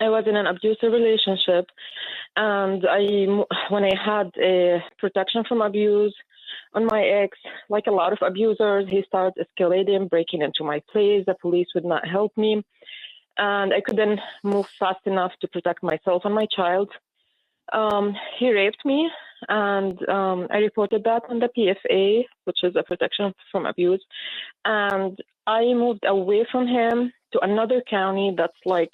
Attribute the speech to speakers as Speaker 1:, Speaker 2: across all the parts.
Speaker 1: I was in an abusive relationship, and when I had a protection from abuse on my ex, like a lot of abusers, he started escalating, breaking into my place. The police would not help me, and I couldn't move fast enough to protect myself and my child. He raped me, and I reported that on the PFA, which is a protection from abuse. And I moved away from him to another county that's like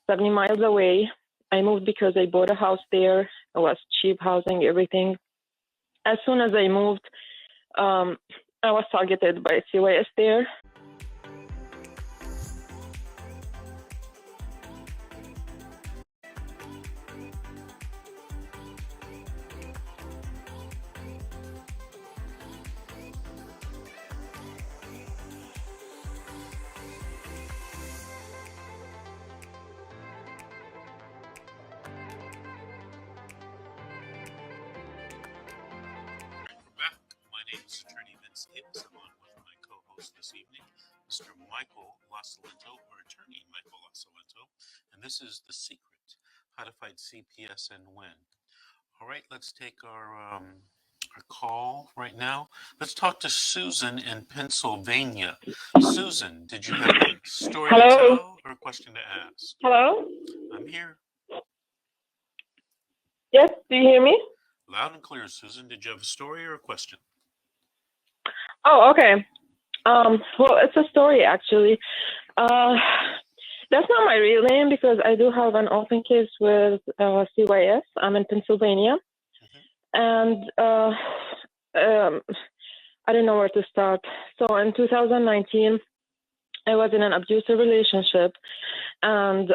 Speaker 1: 70 miles away. I moved because I bought a house there. It was cheap housing, everything. As soon as I moved, I was targeted by CYS there.
Speaker 2: My name is Attorney Vincent. I'm on with my co-host this evening, Mr. Michael Lasalento, or Attorney Michael Lasalento, and this is The Secret, How to Fight CPS and Win. All right, let's take our call right now. Let's talk to Susan in Pennsylvania. Susan, did you have a story to tell or a question to ask?
Speaker 1: Hello?
Speaker 2: I'm here.
Speaker 1: Yes, do you hear me?
Speaker 2: Loud and clear, Susan. Did you have a story or a question?
Speaker 1: Oh, okay. Well, it's a story, actually. That's not my real name because I do have an open case with CYS. I'm in Pennsylvania. And I don't know where to start. So in 2019, I was in an abusive relationship. And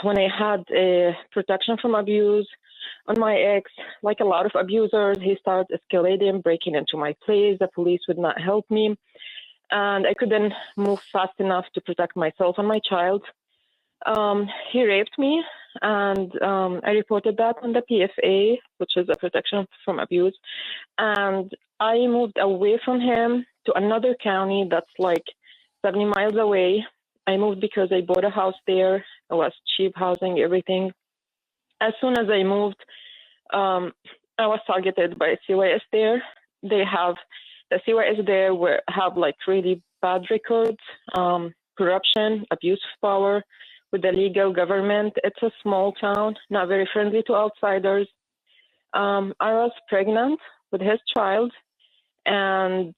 Speaker 1: when I had a protection from abuse on my ex, like a lot of abusers, he started escalating, breaking into my place. The police would not help me. And I couldn't move fast enough to protect myself and my child. He raped me, and I reported that on the PFA, which is a protection from abuse. And I moved away from him to another county that's like 70 miles away. I moved because I bought a house there. It was cheap housing, everything. As soon as I moved, I was targeted by CYS there. The CYS there have like really bad records, corruption, abuse of power with the legal government. It's a small town, not very friendly to outsiders. I was pregnant with his child, and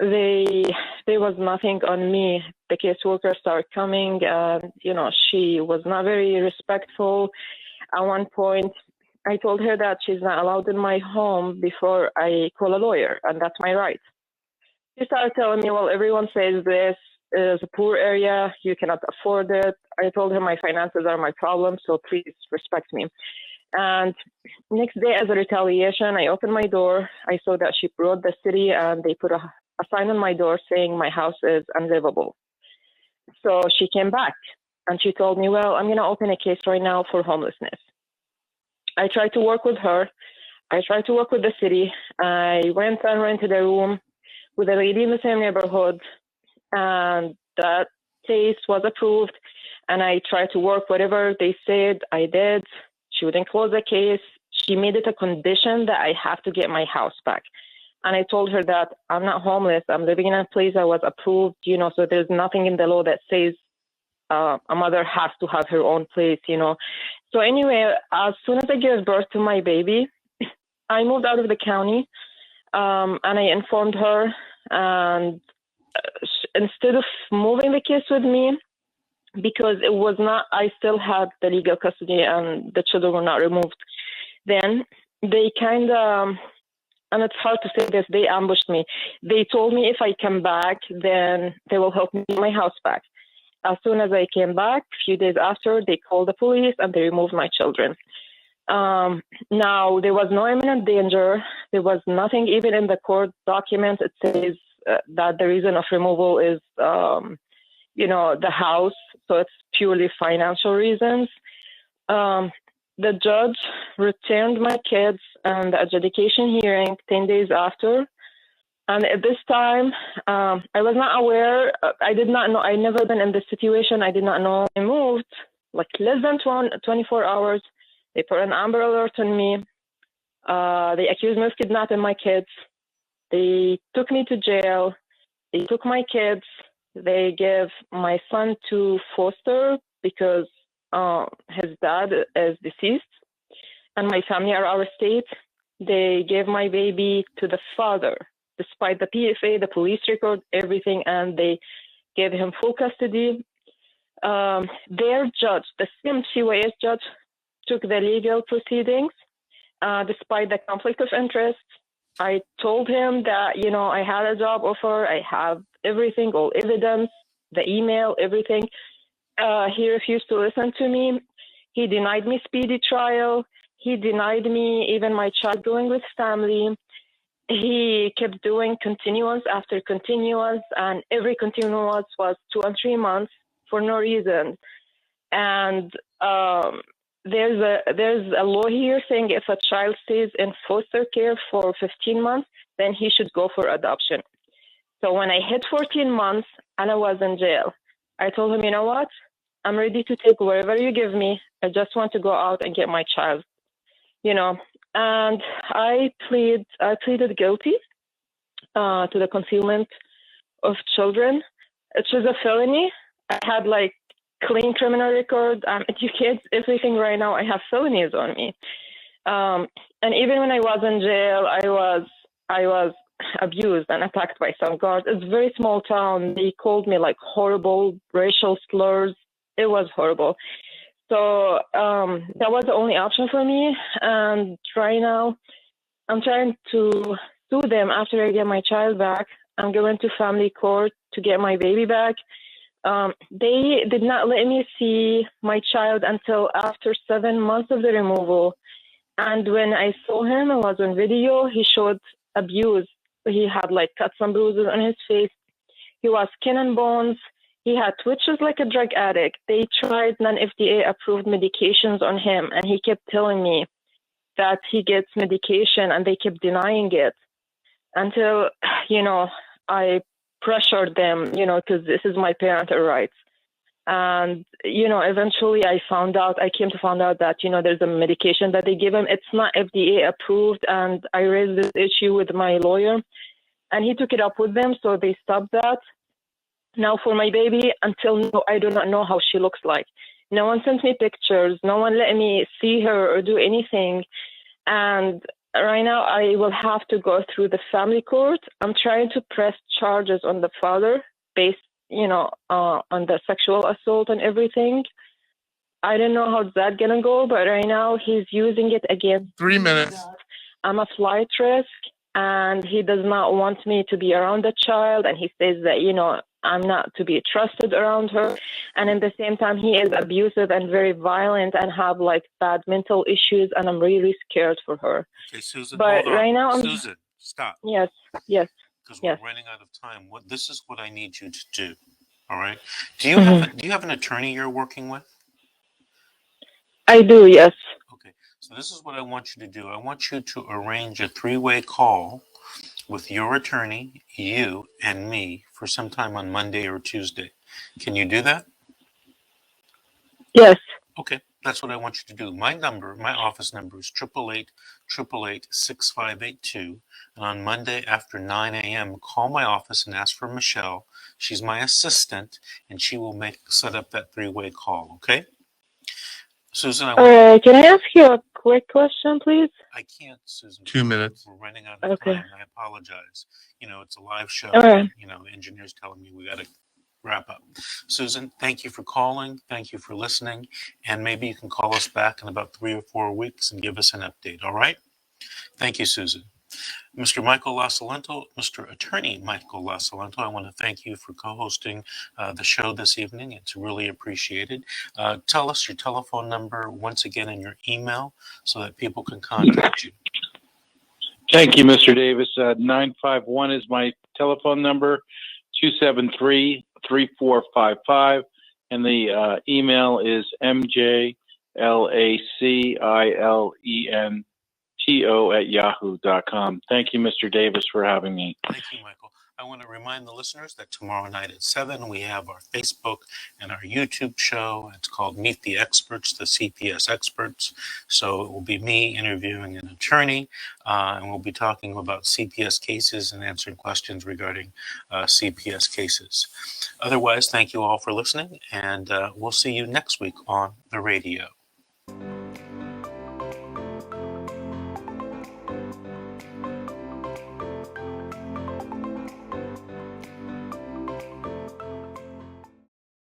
Speaker 1: there was nothing on me. The caseworker started coming, and she was not very respectful. At one point, I told her that she's not allowed in my home before I call a lawyer, and that's my right. She started telling me, well, everyone says this is a poor area, you cannot afford it. I told her my finances are my problem, so please respect me. And next day, as a retaliation, I opened my door. I saw that she brought the city, and they put a sign on my door saying my house is unlivable. So she came back, and she told me, well, I'm going to open a case right now for homelessness. I tried to work with her. I tried to work with the city. I went and rented a room with a lady in the same neighborhood, and that case was approved. And I tried to work whatever they said. I did. She wouldn't close the case. She made it a condition that I have to get my house back. And I told her that I'm not homeless. I'm living in a place that was approved, so there's nothing in the law that says a mother has to have her own place, So anyway, as soon as I gave birth to my baby, I moved out of the county, and I informed her. And instead of moving the case with me, because it was not, I still had the legal custody and the children were not removed, then they kind of, and it's hard to say this, they ambushed me. They told me if I come back, then they will help me get my house back. As soon as I came back, a few days after, they called the police and they removed my children. Now, there was no imminent danger. There was nothing even in the court document. It says that the reason of removal is, the house. So it's purely financial reasons. The judge returned my kids and the adjudication hearing 10 days after. And at this time, I was not aware. I did not know. I never been in this situation. I did not know I moved like less than 24 hours. They put an Amber Alert on me. They accused me of kidnapping my kids. They took me to jail. They took my kids. They gave my son to foster because his dad is deceased, and my family are out of state. They gave my baby to the father, despite the PFA, the police record, everything, and they gave him full custody. Their judge, the same CYS judge, took the legal proceedings despite the conflict of interest. I told him that, I had a job offer. I have everything, all evidence, the email, everything. He refused to listen to me. He denied me speedy trial. He denied me even my child going with family. He kept doing continuance after continuance, and every continuance was 2 and 3 months for no reason. And there's a law here saying if a child stays in foster care for 15 months, then he should go for adoption. So when I hit 14 months and I was in jail, I told him, you know what? I'm ready to take wherever you give me. I just want to go out and get my child, And I pleaded guilty to the concealment of children. It was a felony. I had clean criminal record. I'm educated, everything right now. I have felonies on me. And even when I was in jail, I was abused and attacked by some guards. It's a very small town. They called me horrible racial slurs. It was horrible. So that was the only option for me. And right now, I'm trying to sue them after I get my child back. I'm going to family court to get my baby back. They did not let me see my child until after 7 months of the removal. And when I saw him, I was on video, he showed abuse. He had cuts and bruises on his face. He was skin and bones. He had twitches like a drug addict. They tried non-FDA approved medications on him, and he kept telling me that he gets medication, and they kept denying it until, I pressured them, because this is my parental rights. And, eventually I came to find out that, there's a medication that they give him. It's not FDA approved. And I raised this issue with my lawyer, and he took it up with them. So they stopped that. Now for my baby, until now, I do not know how she looks like. No one sent me pictures. No one let me see her or do anything. And right now I will have to go through the family court. I'm trying to press charges on the father based, on the sexual assault and everything. I don't know how that's going to go, but right now he's using it against
Speaker 3: 3 minutes.
Speaker 1: I'm a flight risk, and he does not want me to be around the child. And he says that, I'm not to be trusted around her. And at the same time, he is abusive and very violent and have bad mental issues. And I'm really scared for her.
Speaker 2: Okay, Susan,
Speaker 1: but
Speaker 2: hold on.
Speaker 1: Right now,
Speaker 2: Susan, stop.
Speaker 1: Yes.
Speaker 2: Because we're running out of time. This is what I need you to do. All right. Do you have an attorney you're working with?
Speaker 1: I do, yes.
Speaker 2: Okay. So this is what I want you to do. I want you to arrange a 3-way call with your attorney, you, and me for sometime on Monday or Tuesday. Can you do that?
Speaker 1: Yes.
Speaker 2: Okay, that's what I want you to do. My office number is 888-888-6582. And on Monday after 9 a.m., call my office and ask for Michelle. She's my assistant, and she will set up that 3-way call, okay? Susan,
Speaker 1: can I ask you a quick question, please?
Speaker 2: I can't, Susan.
Speaker 3: 2 minutes.
Speaker 2: We're running out of time. I apologize. It's a live show.
Speaker 1: Right.
Speaker 2: The engineer's telling me we got to wrap up. Susan, thank you for calling. Thank you for listening. And maybe you can call us back in about 3 or 4 weeks and give us an update. All right? Thank you, Susan. Mr. Michael LaSalento, Mr. Attorney Michael LaSalento, I want to thank you for co-hosting the show this evening. It's really appreciated. Tell us your telephone number once again and your email so that people can contact you.
Speaker 4: Thank you, Mr. Davis. 951 is my telephone number, 273-3455, and the email is mjlacilento@yahoo.com. Thank you, Mr. Davis, for having me.
Speaker 2: Thank you, Michael. I want to remind the listeners that tomorrow night at 7, we have our Facebook and our YouTube show. It's called Meet the Experts, the CPS Experts. So it will be me interviewing an attorney, and we'll be talking about CPS cases and answering questions regarding CPS cases. Otherwise, thank you all for listening, and we'll see you next week on the radio.